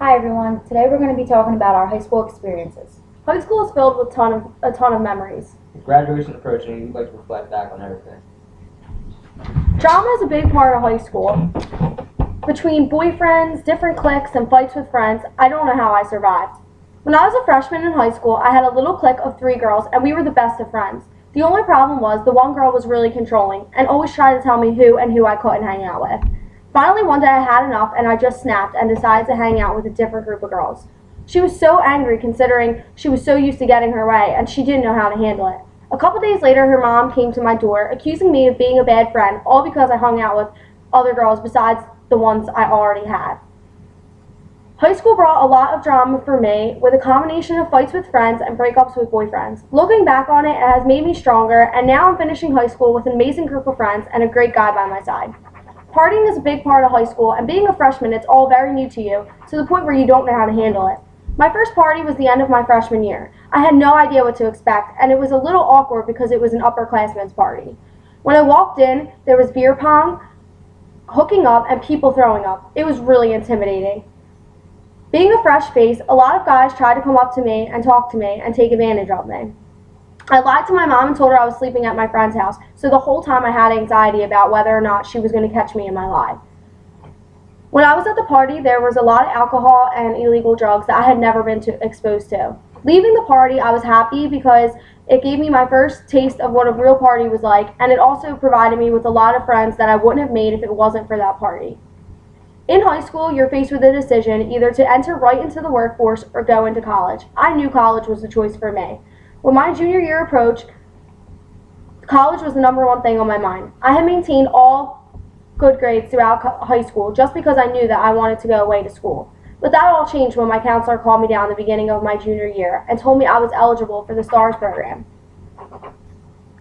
Hi everyone. Today we're going to be talking about our high school experiences. High school is filled with a ton of memories. With graduation approaching, we'd like to reflect back on everything. Drama is a big part of high school. Between boyfriends, different cliques, and fights with friends, I don't know how I survived. When I was a freshman in high school, I had a little clique of 3 girls, and we were the best of friends. The only problem was the one girl was really controlling and always tried to tell me who I couldn't hang out with. Finally, one day I had enough and I just snapped and decided to hang out with a different group of girls. She was so angry considering she was so used to getting her way and she didn't know how to handle it. A couple days later, her mom came to my door accusing me of being a bad friend, all because I hung out with other girls besides the ones I already had. High school brought a lot of drama for me, with a combination of fights with friends and breakups with boyfriends. Looking back on it, it has made me stronger, and now I'm finishing high school with an amazing group of friends and a great guy by my side. Partying is a big part of high school, and being a freshman, it's all very new to you, to the point where you don't know how to handle it. My first party was the end of my freshman year. I had no idea what to expect, and it was a little awkward because it was an upperclassmen's party. When I walked in, there was beer pong, hooking up, and people throwing up. It was really intimidating. Being a fresh face, a lot of guys tried to come up to me and talk to me and take advantage of me. I lied to my mom and told her I was sleeping at my friend's house, so the whole time I had anxiety about whether or not she was going to catch me in my lie. When I was at the party, there was a lot of alcohol and illegal drugs that I had never been exposed to. Leaving the party, I was happy because it gave me my first taste of what a real party was like, and it also provided me with a lot of friends that I wouldn't have made if it wasn't for that party. In high school, you're faced with a decision either to enter right into the workforce or go into college. I knew college was the choice for me. When my junior year approached, college was the number one thing on my mind. I had maintained all good grades throughout high school just because I knew that I wanted to go away to school. But that all changed when my counselor called me down the beginning of my junior year and told me I was eligible for the STARS program.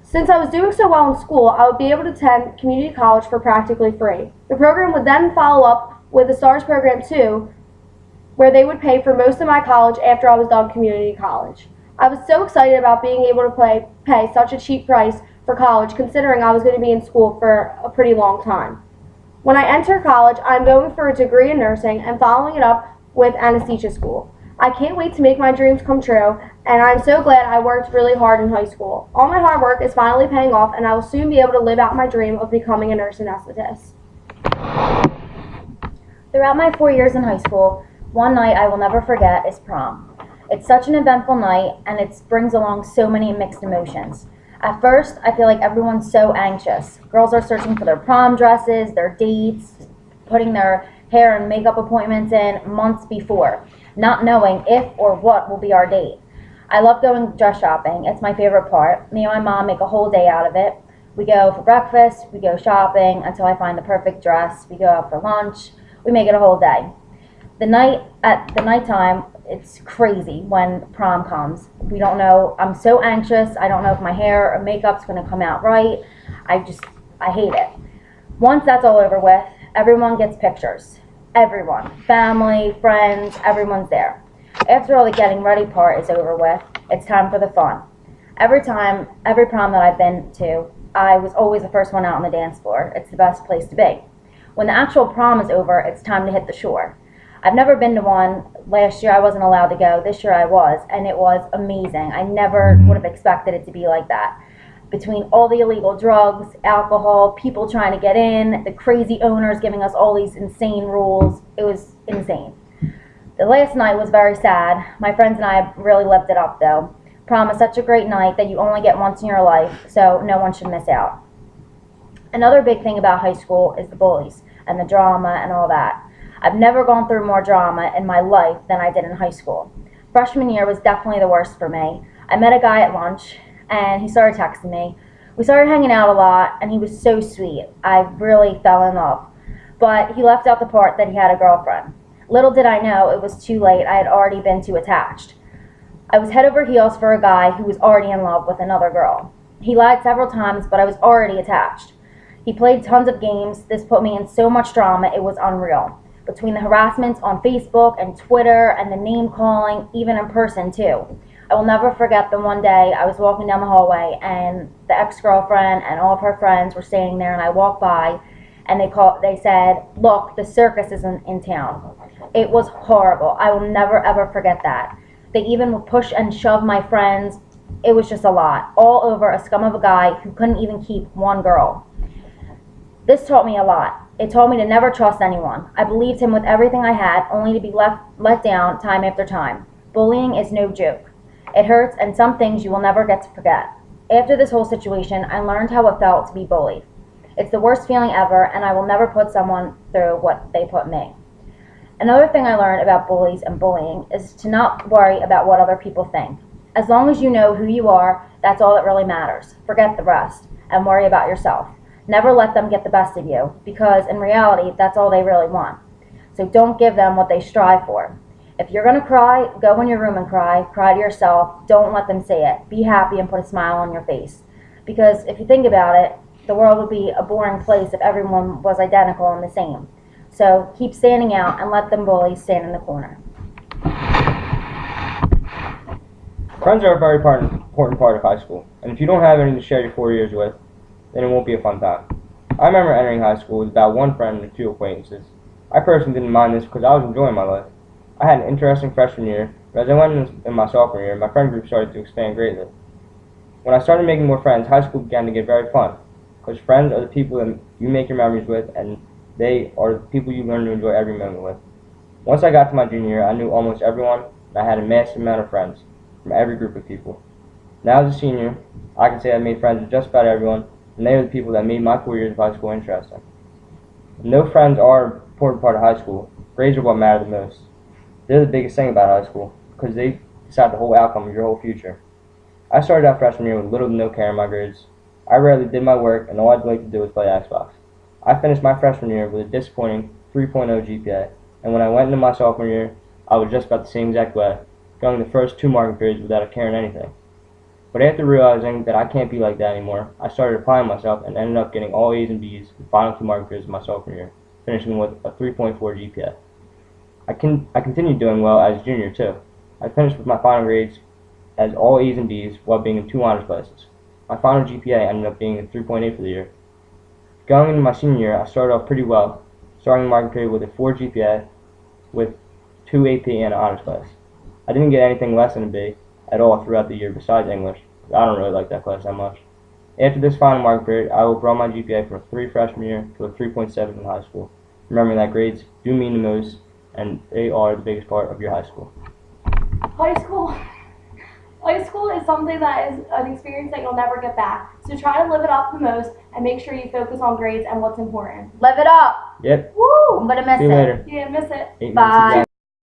Since I was doing so well in school, I would be able to attend community college for practically free. The program would then follow up with the STARS program too, where they would pay for most of my college after I was done community college. I was so excited about being able to pay such a cheap price for college, considering I was going to be in school for a pretty long time. When I enter college, I'm going for a degree in nursing and following it up with anesthesia school. I can't wait to make my dreams come true, and I'm so glad I worked really hard in high school. All my hard work is finally paying off, and I will soon be able to live out my dream of becoming a nurse anesthetist. Throughout my 4 years in high school, one night I will never forget is prom. It's such an eventful night, and it brings along so many mixed emotions. At first, I feel like everyone's so anxious. Girls are searching for their prom dresses, their dates, putting their hair and makeup appointments in months before, not knowing if or what will be our date. I love going dress shopping. It's my favorite part. Me and my mom make a whole day out of it. We go for breakfast, we go shopping until I find the perfect dress, we go out for lunch, we make it a whole day. At the nighttime, it's crazy when prom comes. We don't know. I'm so anxious. I don't know if my hair or makeup's going to come out right. I hate it. Once that's all over with, everyone gets pictures. Everyone. Family, friends, everyone's there. After all the getting ready part is over with, it's time for the fun. Every prom that I've been to, I was always the first one out on the dance floor. It's the best place to be. When the actual prom is over, it's time to hit the shore. I've never been to one. Last year I wasn't allowed to go. This year I was, and it was amazing. I never would have expected it to be like that. Between all the illegal drugs, alcohol, people trying to get in, the crazy owners giving us all these insane rules, it was insane. The last night was very sad. My friends and I really lived it up though. Prom is such a great night that you only get once in your life, so no one should miss out. Another big thing about high school is the bullies and the drama and all that. I've never gone through more drama in my life than I did in high school. Freshman year was definitely the worst for me. I met a guy at lunch, and he started texting me. We started hanging out a lot, and he was so sweet. I really fell in love. But he left out the part that he had a girlfriend. Little did I know it was too late. I had already been too attached. I was head over heels for a guy who was already in love with another girl. He lied several times, but I was already attached. He played tons of games. This put me in so much drama, it was unreal. Between the harassments on Facebook and Twitter and the name calling, even in person too. I will never forget the one day I was walking down the hallway and the ex-girlfriend and all of her friends were standing there, and I walked by and they said, "Look, the circus is in town." It was horrible. I will never ever forget that. They even would push and shove my friends. It was just a lot, all over a scum of a guy who couldn't even keep one girl. This taught me a lot. It taught me to never trust anyone. I believed him with everything I had, only to be let down time after time. Bullying is no joke. It hurts, and some things you will never get to forget. After this whole situation, I learned how it felt to be bullied. It's the worst feeling ever, and I will never put someone through what they put me. Another thing I learned about bullies and bullying is to not worry about what other people think. As long as you know who you are, that's all that really matters. Forget the rest, and worry about yourself. Never let them get the best of you, because in reality, that's all they really want. So don't give them what they strive for. If you're going to cry, go in your room and cry. Cry to yourself. Don't let them say it. Be happy and put a smile on your face. Because if you think about it, the world would be a boring place if everyone was identical and the same. So keep standing out and let them bullies stand in the corner. Friends are a very important part of high school, and if you don't have any to share your 4 years with, then it won't be a fun time. I remember entering high school with about one friend and a few acquaintances. I personally didn't mind this because I was enjoying my life. I had an interesting freshman year, but as I went in my sophomore year, my friend group started to expand greatly. When I started making more friends, high school began to get very fun, because friends are the people that you make your memories with, and they are the people you learn to enjoy every moment with. Once I got to my junior year, I knew almost everyone, and I had a massive amount of friends from every group of people. Now as a senior, I can say I made friends with just about everyone, and they are the people that made my 4 years of high school interesting. And though friends are an important part of high school, grades are what matter the most. They're the biggest thing about high school, because they decide the whole outcome of your whole future. I started out freshman year with little to no care in my grades. I rarely did my work, and all I'd like to do was play Xbox. I finished my freshman year with a disappointing 3.0 GPA, and when I went into my sophomore year, I was just about the same exact way, going the first 2 marking periods without caring anything. But after realizing that I can't be like that anymore, I started applying myself and ended up getting all A's and B's the final 2 marking periods of my sophomore year, finishing with a 3.4 GPA. I continued doing well as a junior too. I finished with my final grades as all A's and B's while being in 2 honors classes. My final GPA ended up being a 3.8 for the year. Going into my senior year, I started off pretty well, starting the marking period with a 4 GPA with 2 AP and an honors class. I didn't get anything less than a B at all throughout the year besides English. I don't really like that class that much. After this final marking period, I will brought my GPA from a 3 freshman year to a 3.7 in high school, remembering that grades do mean the most, and they are the biggest part of your high school. High school is something that is an experience that you'll never get back. So try to live it up the most and make sure you focus on grades and what's important. Live it up. Yep. Woo! I'm going to miss See you it. later. You didn't miss it. 8 minutes Bye. exactly.